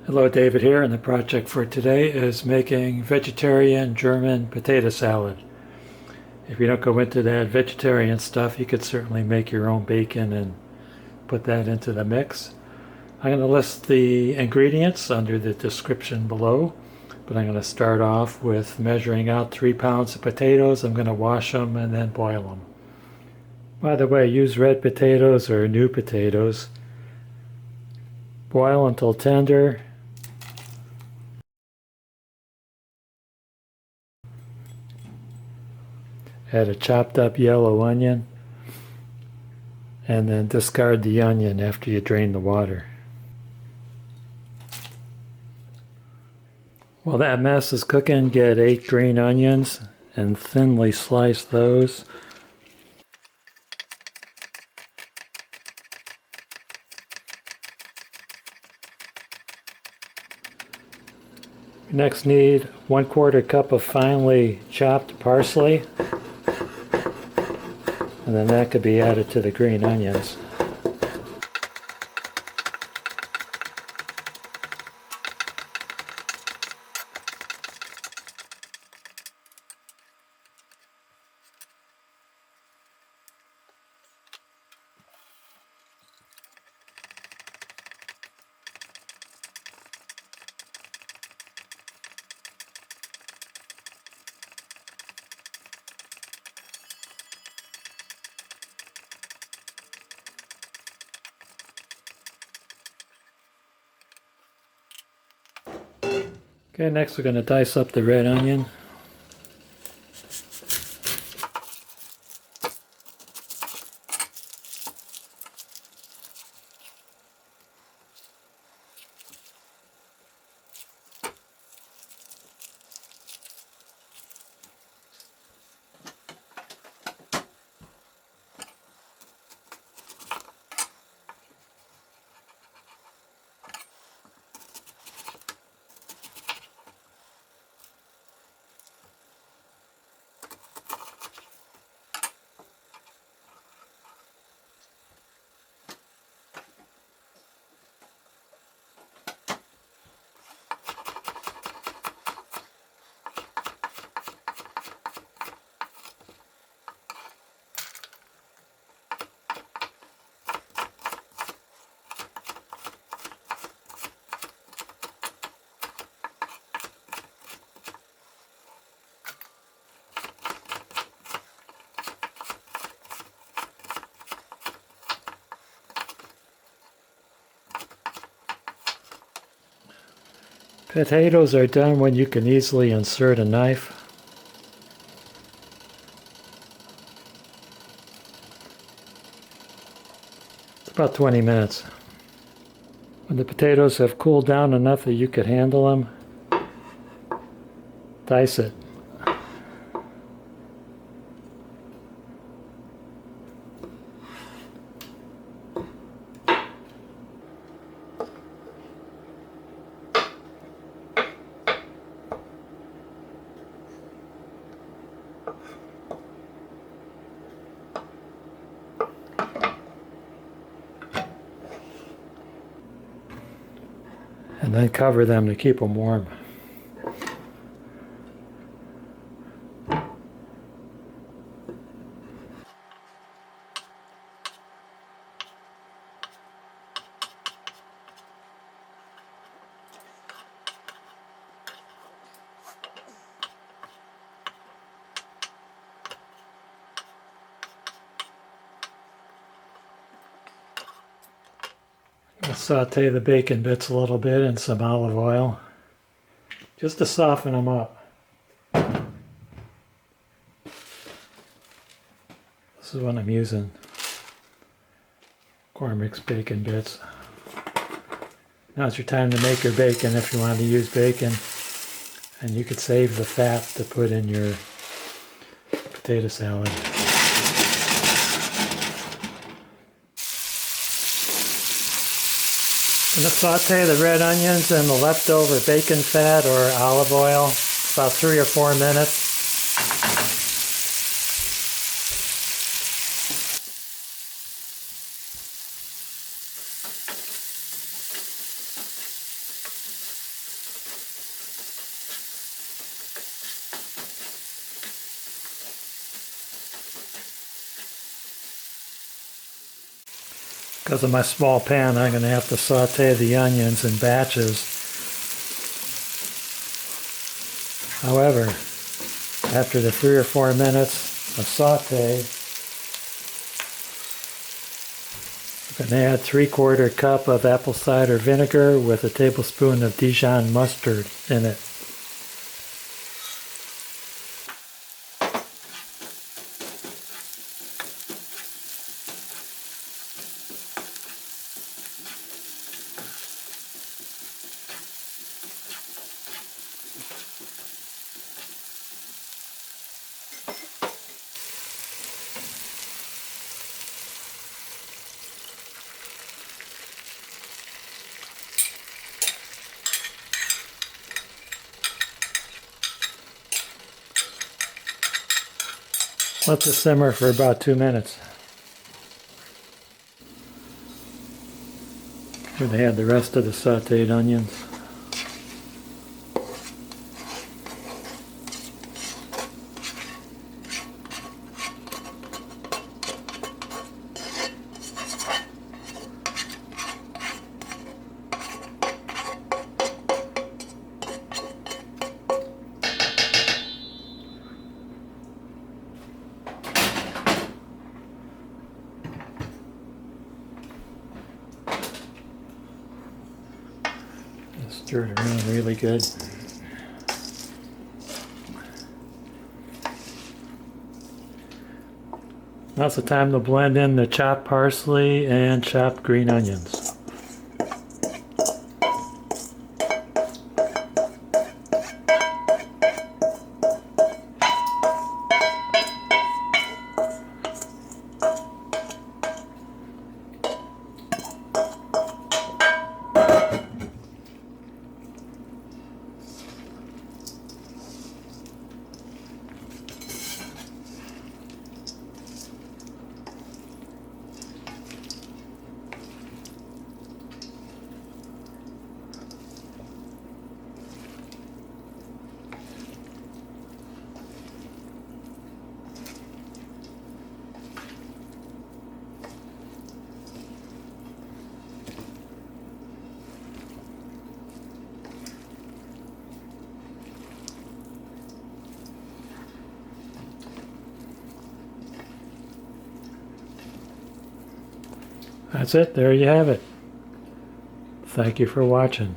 Hello, David here, and the project for today is making vegetarian German potato salad. If you don't go into that vegetarian stuff, you could certainly make your own bacon and put that into the mix. I'm going to list the ingredients under the description below, but I'm going to start off with measuring out 3 pounds of potatoes. I'm going to wash them and then boil them. By the way, use red potatoes or new potatoes. Boil until tender. Add a chopped up yellow onion, and then discard the onion after you drain the water. While that mess is cooking, get 8 green onions and thinly slice those. Next need 1/4 cup of finely chopped parsley, and then that could be added to the green onions. Okay, next we're going to dice up the red onion. Potatoes are done when you can easily insert a knife. It's about 20 minutes. When the potatoes have cooled down enough that you could handle them, dice it. And then cover them to keep them warm. I'll saute the bacon bits a little bit in some olive oil, just to soften them up. This is what I'm using. Cormic's bacon bits. Now's your time to make your bacon if you want to use bacon. And you could save the fat to put in your potato salad. I'm going to saute the red onions in the leftover bacon fat or olive oil about 3 or 4 minutes. Because of my small pan, I'm going to have to saute the onions in batches. However, after the 3 or 4 minutes of saute, I'm going to add 3/4 cup of apple cider vinegar with a tablespoon of Dijon mustard in it. Let this simmer for about 2 minutes. I'm going to add the rest of the sauteed onions. Stir it around really good. Now's the time to blend in the chopped parsley and chopped green onions. That's it. There you have it. Thank you for watching.